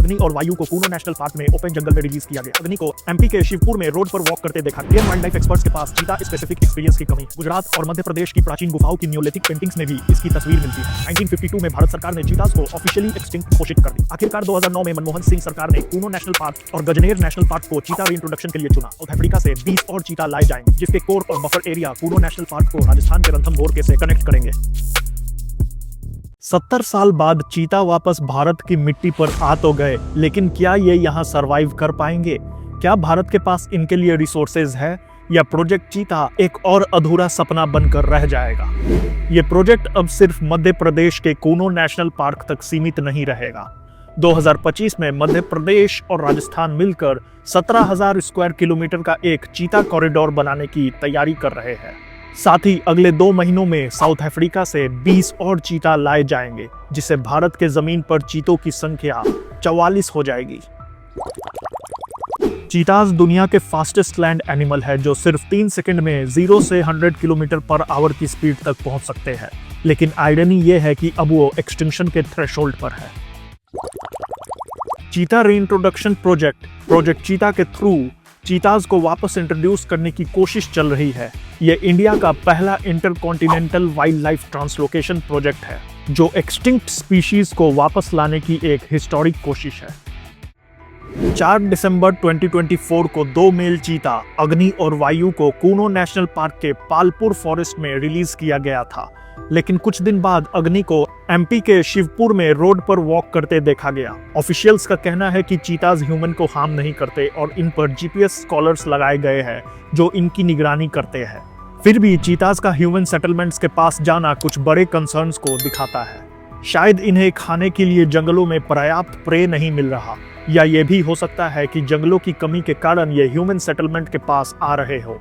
अग्नि और वायु को कूनो नेशनल पार्क में ओपन जंगल में रिलीज किया गया। अग्नि को एमपी के शिवपुर में रोड पर वॉक करते देखा। इंडियन वाइल्ड लाइफ एक्सपर्ट्स के पास चीता स्पेसिफिक एक्सपीरियंस की कमी। गुजरात और मध्य प्रदेश की प्राचीन गुफाओं की न्योलिथिक पेंटिंग्स में भी इसकी तस्वीर मिलती है। 1952 में भारत सरकार ने चीतास को ऑफिशियली एक्सटिंक्ट घोषित कर दिया। आखिरकार 2009 में मनमोहन सिंह सरकार ने कूनो नेशनल पार्क और गजनेर नेशनल पार्क को चीता रीइंट्रोडक्शन के लिए चुना। साउथ अफ्रीका से 20 और चीता लाए जाएंगे, जिसके कोर और buffer area Kuno national park को राजस्थान के रणथंभौर से कनेक्ट करेंगे। 70 साल बाद चीता वापस भारत की मिट्टी पर आ तो गए, लेकिन क्या ये यहाँ सरवाइव कर पाएंगे? क्या भारत के पास इनके लिए रिसोर्सेज है, या प्रोजेक्ट चीता एक और अधूरा सपना बनकर रह जाएगा? ये प्रोजेक्ट अब सिर्फ मध्य प्रदेश के कूनो नेशनल पार्क तक सीमित नहीं रहेगा। 2025 में मध्य प्रदेश और राजस्थान मिलकर 17,000 स्क्वायर किलोमीटर का एक चीता कॉरिडोर बनाने की तैयारी कर रहे हैं। साथ ही अगले 2 महीनों में साउथ अफ्रीका से 20 और चीता लाए जाएंगे, जिससे भारत के जमीन पर चीतों की संख्या 44 हो जाएगी। चीताज दुनिया के फास्टेस्ट लैंड एनिमल है, जो सिर्फ 3 सेकंड में 0 से 100 किलोमीटर पर आवर की स्पीड तक पहुंच सकते हैं। लेकिन आयरनी यह है कि अब वो एक्सटिंक्शन के थ्रेशोल्ड पर है। चीता रीइंट्रोडक्शन प्रोजेक्ट चीता के थ्रू चीताज को वापस इंट्रोड्यूस करने की कोशिश चल रही है। यह इंडिया का पहला intercontinental wild life translocation project है, जो एक्सटिंक्ट स्पीशीज को वापस लाने की एक हिस्टोरिक कोशिश है। 4 दिसंबर 2024 को 2 मेल चीता अग्नि और वायु को कूनो नेशनल पार्क के पालपुर फॉरेस्ट में रिलीज किया गया था, लेकिन कुछ दिन बाद अग्नि को एमपी के शिवपुर में रोड पर वॉक करते देखा गया। ऑफिशियल्स का कहना है कि चीताज ह्यूमन को हार्म नहीं करते और इन पर जीपीएस स्कॉलर्स लगाए गए हैं जो इनकी निगरानी करते हैं। फिर भी चीताज का ह्यूमन सेटलमेंट्स के पास जाना कुछ बड़े कंसर्न्स को दिखाता है। शायद इन्हें खाने के लिए जंगलों में पर्याप्त प्रे नहीं मिल रहा, या ये भी हो सकता है कि जंगलों की कमी के कारण ये ह्यूमन सेटलमेंट के पास आ रहे हो।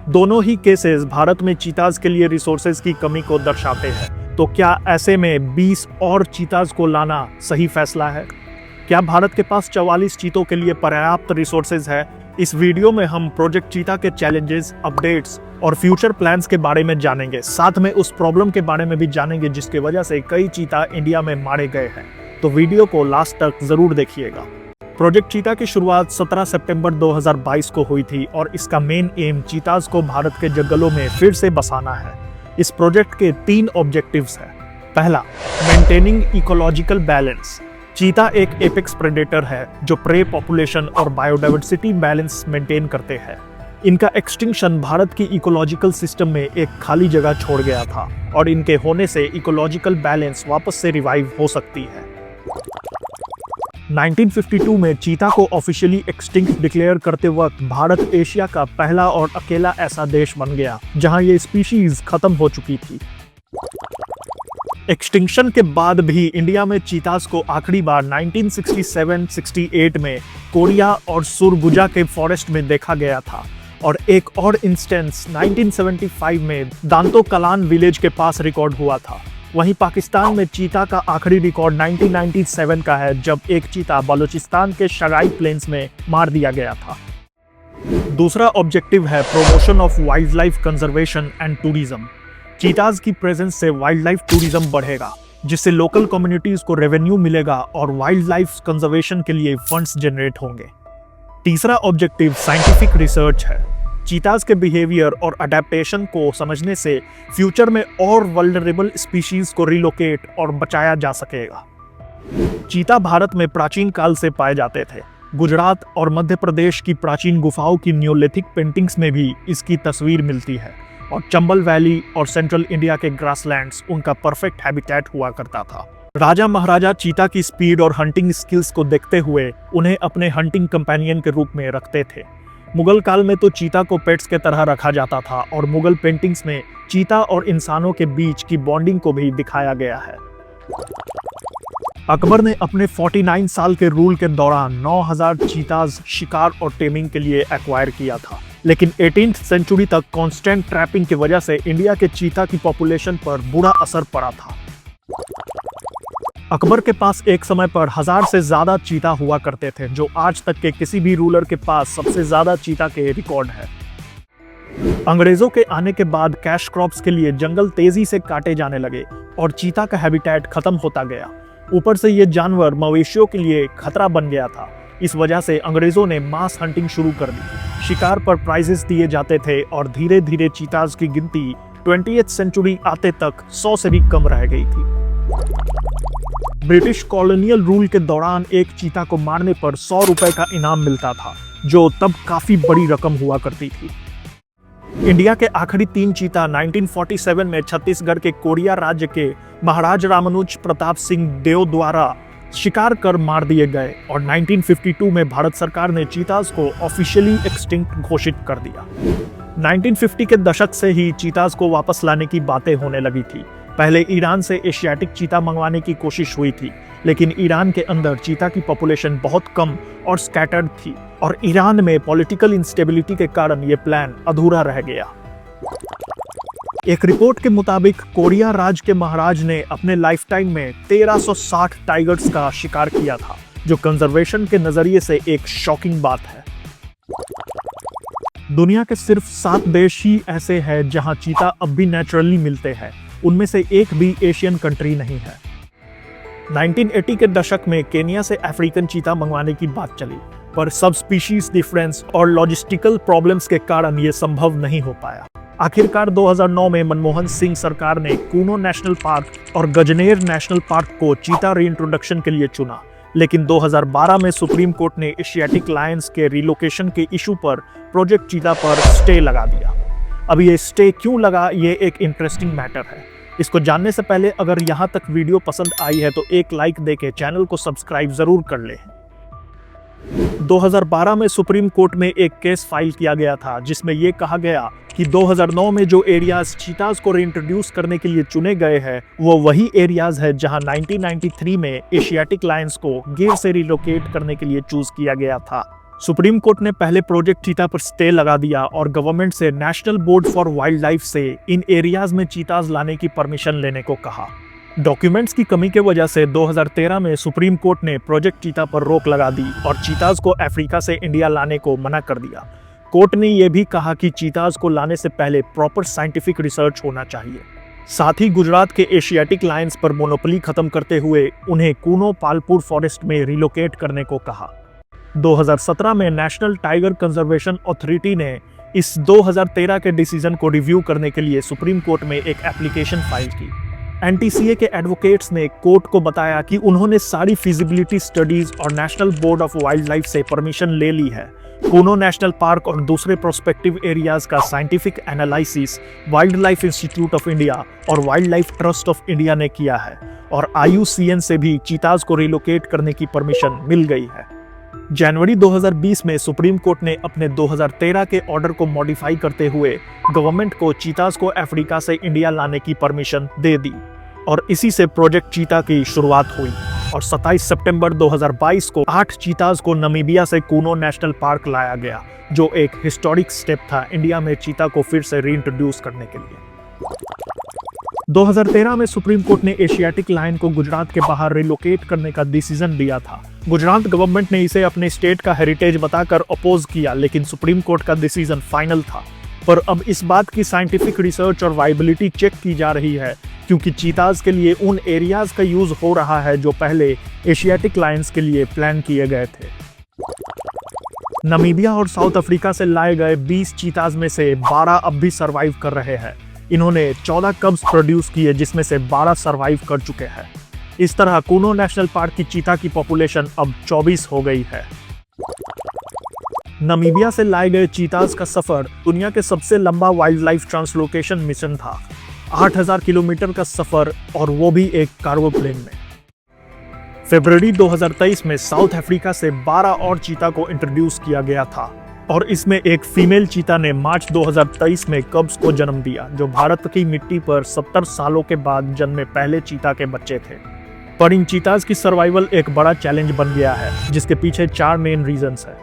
दोनों ही केसेस भारत में चीताज के लिए रिसोर्सेज की कमी को दर्शाते हैं। तो क्या ऐसे में 20 और चीताज को लाना सही फैसला है? क्या भारत के पास 44 चीतों के लिए पर्याप्त रिसोर्सेज है? इस वीडियो में हम प्रोजेक्ट चीता के चैलेंजेस, अपडेट्स और फ्यूचर प्लान्स के बारे में जानेंगे। साथ में उस प्रॉब्लम के बारे में भी जानेंगे जिसकी वजह से कई चीता इंडिया में मारे गए हैं। तो वीडियो को लास्ट तक जरूर देखिएगा। प्रोजेक्ट चीता की शुरुआत 17 सितंबर 2022 को हुई थी और इसका मेन एम चीताज को भारत के जंगलों में फिर से बसाना है। इस प्रोजेक्ट के 3 ऑब्जेक्टिव्स हैं। पहला, मेंटेनिंग इकोलॉजिकल बैलेंस। चीता एक एपेक्स प्रेडेटर है जो प्रे पॉपुलेशन और बायोडाइवर्सिटी बैलेंस मेंटेन करते हैं। इनका एक्सटिंक्शन भारत की इकोलॉजिकल सिस्टम में एक खाली जगह छोड़ गया था और इनके होने से इकोलॉजिकल बैलेंस वापस से रिवाइव हो सकती है। 1952 में चीता को ऑफिशियली एक्सटिंक्ट डिक्लेयर करते वक्त भारत एशिया का पहला और अकेला ऐसा देश बन गया जहां ये स्पीशीज खत्म हो चुकी थी। एक्सटिंक्शन के बाद भी इंडिया में चीतास को आखिरी बार 1967-68 में कोरिया और सुरगुजा के फॉरेस्ट में देखा गया था, और एक और इंस्टेंस 1975 में दांतो कलान विलेज के पास रिकॉर्ड हुआ था। वहीं पाकिस्तान में चीता का आखिरी रिकॉर्ड 1997 का है, जब एक चीता बलूचिस्तान के शगाई प्लेन्स में मार दिया गया था। दूसरा ऑब्जेक्टिव है promotion of wild life conservation and tourism. Cheetahs की प्रेजेंस से वाइल्ड लाइफ टूरिज्म बढ़ेगा, जिससे लोकल कम्युनिटीज को रेवेन्यू मिलेगा और वाइल्ड लाइफ कंजर्वेशन के लिए फंड्स जनरेट होंगे। तीसरा ऑब्जेक्टिव साइंटिफिक रिसर्च है। चीताज के बिहेवियर और अडेप्टेशन को समझने से फ्यूचर में और वल्नरेबल स्पीशीज को रिलोकेट और बचाया जा सकेगा। चीता भारत में प्राचीन काल से पाए जाते थे। गुजरात और मध्य प्रदेश की प्राचीन गुफाओं की न्योलिथिक पेंटिंग्स में भी इसकी तस्वीर मिलती है, और चंबल वैली और सेंट्रल इंडिया के ग्रासलैंड्स उनका परफेक्ट हैबिटेट हुआ करता था। राजा महाराजा चीता की स्पीड और हंटिंग स्किल्स को देखते हुए उन्हें अपने हंटिंग कंपेनियन के रूप में रखते थे। मुगल काल में तो चीता को पेट्स के तरह रखा जाता था, और मुगल पेंटिंग्स में चीता और इंसानों के बीच की बॉन्डिंग को भी दिखाया गया है। अकबर ने अपने 49 साल के रूल के दौरान 9000 चीताज शिकार और टेमिंग के लिए एक्वायर किया था, लेकिन 18th सेंचुरी तक कांस्टेंट ट्रैपिंग की वजह से इंडिया के चीता की पॉपुलेशन पर बुरा असर पड़ा था। अकबर के पास एक समय पर 1000 से ज्यादा चीता हुआ करते थे, जो आज तक के किसी भी रूलर के पास सबसे ज्यादा चीता के रिकॉर्ड है। अंग्रेजों के आने के बाद कैश क्रॉप्स के लिए जंगल तेजी से काटे जाने लगे और चीता का हैबिटेट खत्म होता गया। ऊपर से ये जानवर मवेशियों के लिए खतरा बन गया था। इस वजह से अंग्रेजों ने मास हंटिंग शुरू कर दी। शिकार पर प्राइजेस दिए जाते थे और धीरे धीरे चीताज की गिनती 20वीं सेंचुरी आते तक 100 से भी कम रह गई थी। ब्रिटिश कॉलोनियल रूल के दौरान एक चीता को मारने पर 100 रुपए का इनाम मिलता था, जो तब काफी बड़ी रकम हुआ करती थी। इंडिया के आखिरी 3 चीता 1947 में छत्तीसगढ़ के कोरिया राज्य के महाराज रामानुज प्रताप सिंह देव द्वारा शिकार कर मार दिए गए और 1952 में भारत सरकार ने चीताज को ऑफिशियली एक्सटिंक्ट घोषित कर दिया। 1950 के दशक से ही चीताज को वापस लाने की बातें होने लगी थी। पहले ईरान से एशियाटिक चीता मंगवाने की कोशिश हुई थी, लेकिन ईरान के अंदर चीता की पॉपुलेशन बहुत कम और स्कैटर्ड थी और ईरान में पॉलिटिकल इंस्टेबिलिटी के कारण यह प्लान अधूरा रह गया। एक रिपोर्ट के मुताबिक कोरिया राज्य के महाराज ने अपने लाइफ टाइम में 1360 टाइगर्स का शिकार किया था, जो कंजर्वेशन के नजरिए से एक शॉकिंग बात है। दुनिया के सिर्फ 7 देश ही ऐसे हैं जहां चीता अब भी नेचुरली मिलते हैं। उनमें से एक भी एशियन कंट्री नहीं है। 1980 के दशक में केनिया से अफ्रीकन चीता मंगवाने की बात चली, पर सब स्पीशीज डिफरेंस और लॉजिस्टिकल प्रॉब्लम्स के कारण यह संभव नहीं हो पाया। आखिरकार 2009 में मनमोहन सिंह सरकार ने कूनो नेशनल पार्क और गजनेर नेशनल पार्क को चीता रीइंट्रोडक्शन के लिए चुना, लेकिन 2012 में सुप्रीम कोर्ट ने एशियाटिक लायंस के रिलोकेशन के इशू पर प्रोजेक्ट चीता पर स्टे लगा दिया। अब ये स्टे क्यों लगा, ये एक इंटरेस्टिंग मैटर है। इसको जानने से पहले अगर यहाँ तक वीडियो पसंद आई है तो एक लाइक देके चैनल को सब्सक्राइब जरूर कर ले। 2012 में सुप्रीम कोर्ट में एक केस फाइल किया गया था जिसमें यह कहा गया कि 2009 में जो एरियाज चीताज को रीइंट्रोड्यूस करने के लिए चुने गए हैं वो वही एरियाज है जहां 1993 में एशियाटिक लायंस को गिर से रिलोकेट करने के लिए चूज किया गया था। सुप्रीम कोर्ट ने पहले प्रोजेक्ट चीता पर स्टे लगा दिया और गवर्नमेंट से national board for wild life से इन एरियाज में चीताज लाने की परमिशन लेने को कहा। डॉक्यूमेंट्स की कमी के वजह से 2013 में सुप्रीम कोर्ट ने प्रोजेक्ट चीता पर रोक लगा दी और चीताज को अफ्रीका से इंडिया लाने को मना कर दिया। कोर्ट ने यह भी कहा कि चीताज को लाने से पहले प्रॉपर साइंटिफिक रिसर्च होना चाहिए। साथ ही गुजरात के एशियाटिक लायंस पर मोनोपोली खत्म करते हुए उन्हें कूनो पालपुर फॉरेस्ट में रिलोकेट करने को कहा। 2017 में नेशनल टाइगर कंजर्वेशन अथॉरिटी ने इस 2013 के डिसीजन को रिव्यू करने के लिए सुप्रीम कोर्ट में एक एप्लीकेशन फाइल की। एनटीसीए के एडवोकेट्स ने कोर्ट को बताया कि उन्होंने सारी फिजिबिलिटी स्टडीज और national board of wild life से परमिशन ले ली है। कूनो नेशनल पार्क और दूसरे प्रोस्पेक्टिव एरियाज का scientific analysis wild life institute of India और wild life trust of India ने किया है और IUCN से भी चीताज को रिलोकेट करने की परमिशन मिल गई है। जनवरी 2020 में सुप्रीम कोर्ट ने अपने 2013 के ऑर्डर को मॉडिफाई करते हुए गवर्नमेंट को चीताज को अफ्रीका से इंडिया लाने की परमिशन दे दी और इसी से प्रोजेक्ट चीता की शुरुआत हुई और 27 सितंबर 2022 को 8 चीताज को नामीबिया से कूनो नेशनल पार्क लाया गया, जो एक हिस्टोरिक स्टेप था इंडिया में चीता को फिर से रीइंट्रोड्यूस करने के लिए। 2013 में सुप्रीम कोर्ट ने एशियाटिक लायन को गुजरात के बाहर रिलोकेट करने का डिसीजन दिया था। गुजरात गवर्नमेंट ने इसे अपने स्टेट का हेरिटेज बताकर अपोज किया, लेकिन सुप्रीम कोर्ट का डिसीजन फाइनल था। पर अब इस बात की साइंटिफिक रिसर्च और वाइबिलिटी चेक की जा रही है, क्योंकि चीताज के लिए उन एरियाज का यूज हो रहा है जो पहले एशियाटिक लायंस के लिए प्लान किए गए थे। नामीबिया और साउथ अफ्रीका से लाए गए 20 चीताज में से 12 अब भी सर्वाइव कर रहे हैं। इन्होंने 14 कब्स प्रोड्यूस किए, जिसमें से 12 सर्वाइव कर चुके हैं। इस तरह कूनो नेशनल पार्क की चीता की पॉपुलेशन अब 24 हो गई है। नामीबिया से लाए गए चीताज का सफर दुनिया के सबसे लंबा वाइल्ड लाइफ ट्रांसलोकेशन मिशन था। 8000 किलोमीटर का सफर, और वो भी एक कार्गो प्लेन में। फरवरी 2023 में साउथ अफ्रीका से 12 और चीता को इंट्रोड्यूस किया गया था और इसमें एक फीमेल चीता ने मार्च 2023 में कब्स को जन्म दिया, जो भारत की मिट्टी पर 70 सालों के बाद जन्मे पहले चीता के बच्चे थे। पर इन चीताज की सर्वाइवल एक बड़ा चैलेंज बन गया है, जिसके पीछे 4 मेन रीजंस है।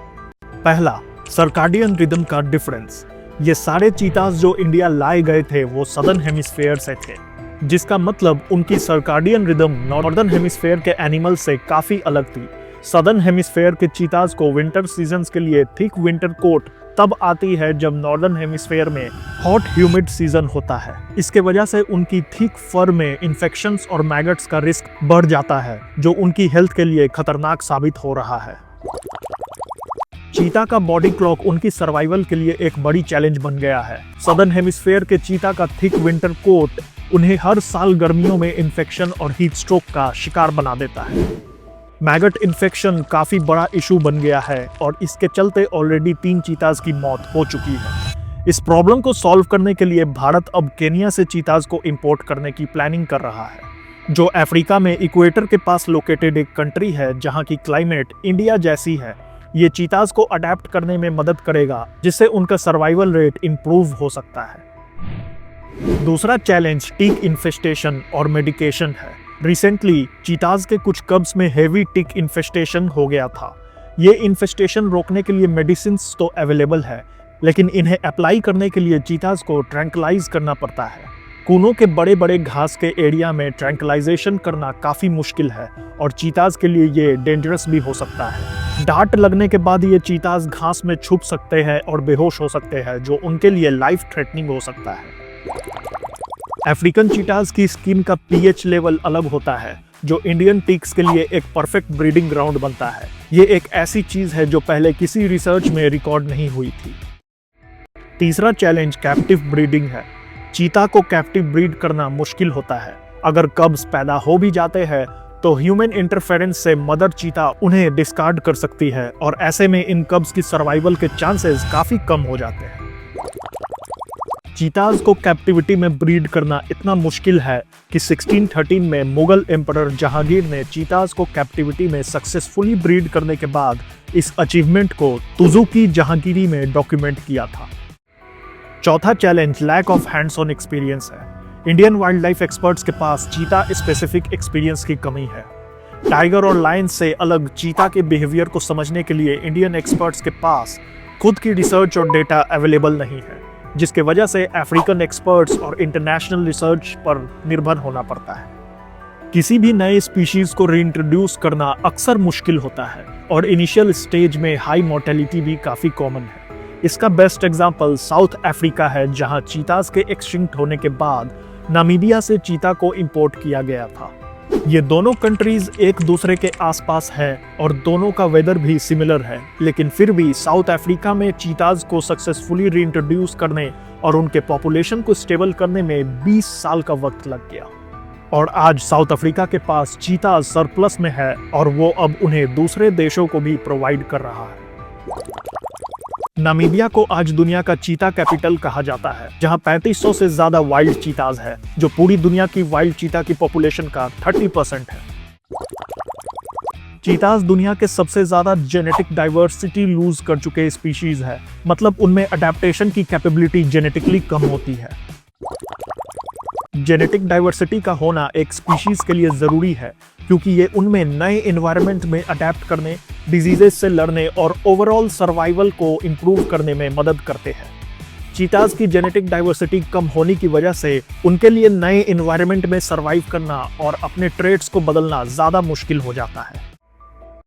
पहला, सर्काडियन रिदम का डिफरेंस। ये सारे चीताज जो इंडिया लाए गए थे वो सदर्न हेमिस्फेयर से थे, जिसका मतलब उनकी सर्काडियन रिदम नॉर्दर्न हेमिस्फेयर के एनिमल से काफी अलग थी। सदर्न हेमिस्फेयर के चीताज को विंटर सीजन्स के लिए थिक विंटर कोट तब आती है जब नॉर्दर्न हेमिस्फेयर में हॉट ह्यूमिड सीजन होता है। इसके वजह से उनकी थिक फर में इन्फेक्शंस और मैगट्स का रिस्क बढ़ जाता है, जो उनकी हेल्थ के लिए खतरनाक साबित हो रहा है। चीता का बॉडी क्लॉक उनकी सर्वाइवल के लिए एक बड़ी चैलेंज बन गया है। सदर्न हेमिस्फेयर के चीता का थिक विंटर कोट उन्हें हर साल गर्मियों में इन्फेक्शन और हीट स्ट्रोक का शिकार बना देता है। मैगट इन्फेक्शन काफी बड़ा इशू बन गया है और इसके चलते ऑलरेडी 3 चीताज की मौत हो चुकी है। इस प्रॉब्लम को सॉल्व करने के लिए भारत अब केनिया से चीताज को इंपोर्ट करने की प्लानिंग कर रहा है, जो अफ्रीका में इक्वेटर के पास लोकेटेड एक कंट्री है जहां की क्लाइमेट इंडिया जैसी है। ये चीताज को अडेप्ट करने में मदद करेगा, जिससे उनका सर्वाइवल रेट इंप्रूव हो सकता है। दूसरा चैलेंज टिक इन्फेस्टेशन और मेडिकेशन है। रिसेंटली चीताज के कुछ कब्स में हेवी टिक इन्फेस्टेशन हो गया था। ये इन्फेस्टेशन रोकने के लिए मेडिसिन्स तो अवेलेबल है, लेकिन इन्हें अप्लाई करने के लिए चीताज को ट्रैंक्लाइज करना पड़ता है। कूनों के बड़े बड़े घास के एरिया में ट्रैंक्लाइजेशन करना काफ़ी मुश्किल है और चीताज के लिए ये डेंजरस भी हो सकता है। डांट लगने के बाद ये चीताज घास में छुप सकते हैं और बेहोश हो सकते हैं, जो उनके लिए लाइफ थ्रेटनिंग हो सकता है। अफ्रीकन चीताज की स्किन का पीएच लेवल अलग होता है, जो इंडियन टिक्स के लिए एक परफेक्ट ब्रीडिंग ग्राउंड बनता है। ये एक ऐसी चीज है जो पहले किसी रिसर्च में रिकॉर्ड नहीं हुई थी। तीसरा चैलेंज कैप्टिव ब्रीडिंग है। चीता को कैप्टिव ब्रीड करना मुश्किल होता है। अगर कब्स पैदा हो भी जाते हैं तो ह्यूमन इंटरफेरेंस से मदर चीता उन्हें डिस्कार्ड कर सकती है और ऐसे में इन कब्स की सर्वाइवल के चांसेस काफी कम हो जाते हैं। चीताज को कैप्टिविटी में ब्रीड करना इतना मुश्किल है कि 1613 में मुगल एम्परर जहांगीर ने चीताज को कैप्टिविटी में सक्सेसफुली ब्रीड करने के बाद इस अचीवमेंट को तुजुकी जहांगीरी में डॉक्यूमेंट किया था। चौथा challenge lack of hands on experience है। इंडियन वाइल्ड लाइफ एक्सपर्ट्स के पास चीता स्पेसिफिक एक्सपीरियंस की कमी है। टाइगर और लायन से अलग चीता के बिहेवियर को समझने के लिए इंडियन एक्सपर्ट्स के पास खुद की रिसर्च और डेटा अवेलेबल नहीं है, जिसके वजह से अफ्रीकन एक्सपर्ट्स और इंटरनेशनल रिसर्च पर निर्भर होना पड़ता है। किसी भी नए स्पीशीज को रीइंट्रोड्यूस करना अक्सर मुश्किल होता है और इनिशियल स्टेज में हाई मोर्टेलिटी भी काफी कॉमन है। इसका बेस्ट एग्जांपल साउथ अफ्रीका है, जहां चीताज के एक्सटिंक्ट होने के बाद नामीबिया से चीता को इंपोर्ट किया गया था। ये दोनों कंट्रीज एक दूसरे के आसपास है और दोनों का वेदर भी सिमिलर है, लेकिन फिर भी साउथ अफ्रीका में चीताज को सक्सेसफुली रीइंट्रोड्यूस करने और उनके पॉपुलेशन को स्टेबल करने में 20 साल का वक्त लग गया। और आज साउथ अफ्रीका के पास चीताज सरप्लस में है और वो अब उन्हें दूसरे देशों को भी प्रोवाइड कर रहा है। नामीबिया को आज दुनिया का चीता कैपिटल कहा जाता है, जहां 3500 से ज्यादा वाइल्ड चीताज है, जो पूरी दुनिया की वाइल्ड चीता की पॉपुलेशन का 30% है। चीताज दुनिया के सबसे ज्यादा जेनेटिक डाइवर्सिटी लूज कर चुके स्पीशीज है, मतलब उनमें अडेप्टेशन की कैपेबिलिटी जेनेटिकली कम होती है। जेनेटिक डाइवर्सिटी का होना एक स्पीशीज के लिए जरूरी है, क्योंकि ये उनमें नए एनवायरनमेंट में अडेप्ट करने, डिजीजेस से लड़ने और ओवरऑल सर्वाइवल को इंप्रूव करने में मदद करते हैं। चीताज की जेनेटिक डाइवर्सिटी कम होने की वजह से उनके लिए नए एनवायरनमेंट में सर्वाइव करना और अपने ट्रेड्स को बदलना ज्यादा मुश्किल हो जाता है।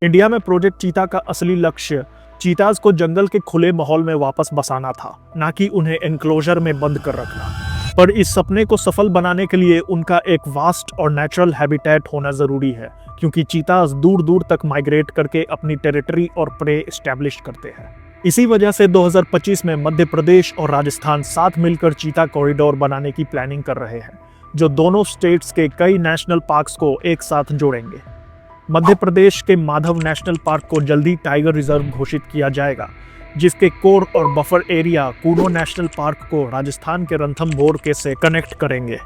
इंडिया में प्रोजेक्ट चीता का असली लक्ष्य चीताज को जंगल के खुले माहौल में वापस बसाना था, ना कि उन्हें एनक्लोजर में बंद कर रखना। पर इस सपने को सफल बनाने के लिए उनका एक वास्ट और नेचुरल हैबिटेट होना जरूरी है, क्योंकि चीताज दूर दूर तक माइग्रेट करके अपनी टेरिटरी और प्रे एस्टैब्लिश करते हैं। इसी वजह से 2025 में मध्य प्रदेश और राजस्थान साथ मिलकर चीता कॉरिडोर बनाने की प्लानिंग कर रहे हैं, जो दोनों स्टेट्स के कई नेशनल पार्क्स को एक साथ जोड़ेंगे। मध्य प्रदेश के माधव नेशनल पार्क को जल्दी टाइगर रिजर्व घोषित किया जाएगा, जिसके कोर और buffer area Kuno national park को राजस्थान के रणथंभौर के से कनेक्ट करेंगे।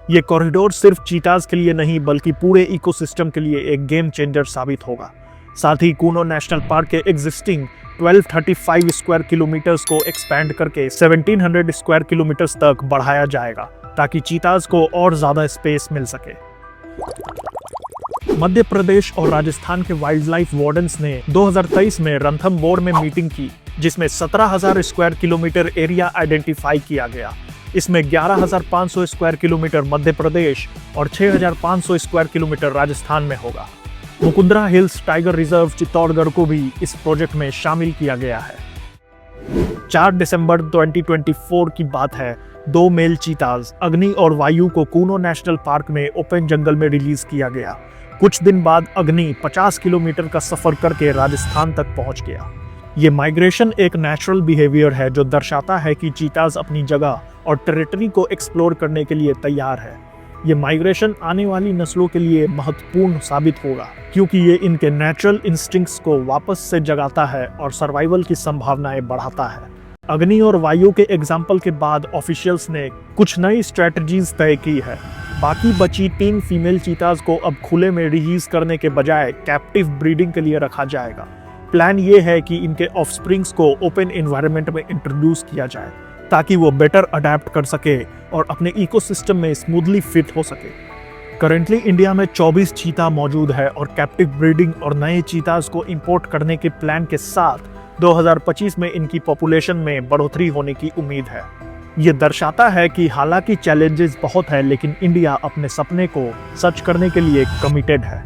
ये कॉरिडोर सिर्फ चीताज के लिए नहीं बल्कि पूरे इकोसिस्टम के लिए एक गेम चेंजर साबित होगा। साथ ही कूनो नेशनल पार्क के एग्जिस्टिंग 1235 स्क्वायर किलोमीटर्स को एक्सपैंड करके 1700 स्क्वायर किलोमीटर्स तक बढ़ाया जाएगा, ताकि चीताज को और ज्यादा स्पेस मिल सके। मध्य प्रदेश और राजस्थान के वाइल्ड लाइफ वार्डन्स ने 2023 में रणथंभौर में मीटिंग की, जिसमें 17,000 स्क्वायर किलोमीटर एरिया आइडेंटिफाई किया गया। इसमें 11,500 स्क्वायर किलोमीटर मध्य प्रदेश और 6,500 स्क्वायर किलोमीटर राजस्थान में होगा। Mukundra hills tiger reserve Chittorgarh को भी इस प्रोजेक्ट में शामिल किया गया है। 4 दिसंबर 2024 की बात है। 2 मेल चीताज अग्नि और वायु को कूनो नेशनल पार्क में ओपन जंगल में रिलीज किया गया। कुछ दिन बाद अग्नि 50 किलोमीटर का सफर करके राजस्थान तक पहुंच गया। ये माइग्रेशन एक नेचुरल बिहेवियर है जो दर्शाता है कि चीताज अपनी जगह और टेरिटरी को एक्सप्लोर करने के लिए तैयार है। ये माइग्रेशन आने वाली नस्लों के लिए महत्वपूर्ण साबित होगा क्योंकि ये इनके नेचुरल इंस्टिंक्ट्स को वापस से जगाता है और सर्वाइवल की संभावनाएं बढ़ाता है। अग्नि और वायु के एग्जाम्पल के बाद ऑफिशियल्स ने कुछ नई स्ट्रेटजीज तय की है। बाकी बची 3 फीमेल चीताज को अब खुले में रिलीज करने के बजाय कैप्टिव ब्रीडिंग के लिए रखा जाएगा। प्लान ये है कि इनके ऑफस्प्रिंग्स को ओपन एनवायरनमेंट में इंट्रोड्यूस किया जाए ताकि वो बेटर अडेप्ट कर सके और अपने इकोसिस्टम में स्मूथली फिट हो सके। करंटली इंडिया में 24 चीता मौजूद है और कैप्टिव ब्रीडिंग और नए चीताज को इंपोर्ट करने के प्लान के साथ 2025 में इनकी पॉपुलेशन में बढ़ोतरी होने की उम्मीद है। ये दर्शाता है कि हालांकि चैलेंजेस बहुत है लेकिन इंडिया अपने सपने को सच करने के लिए कमिटेड है।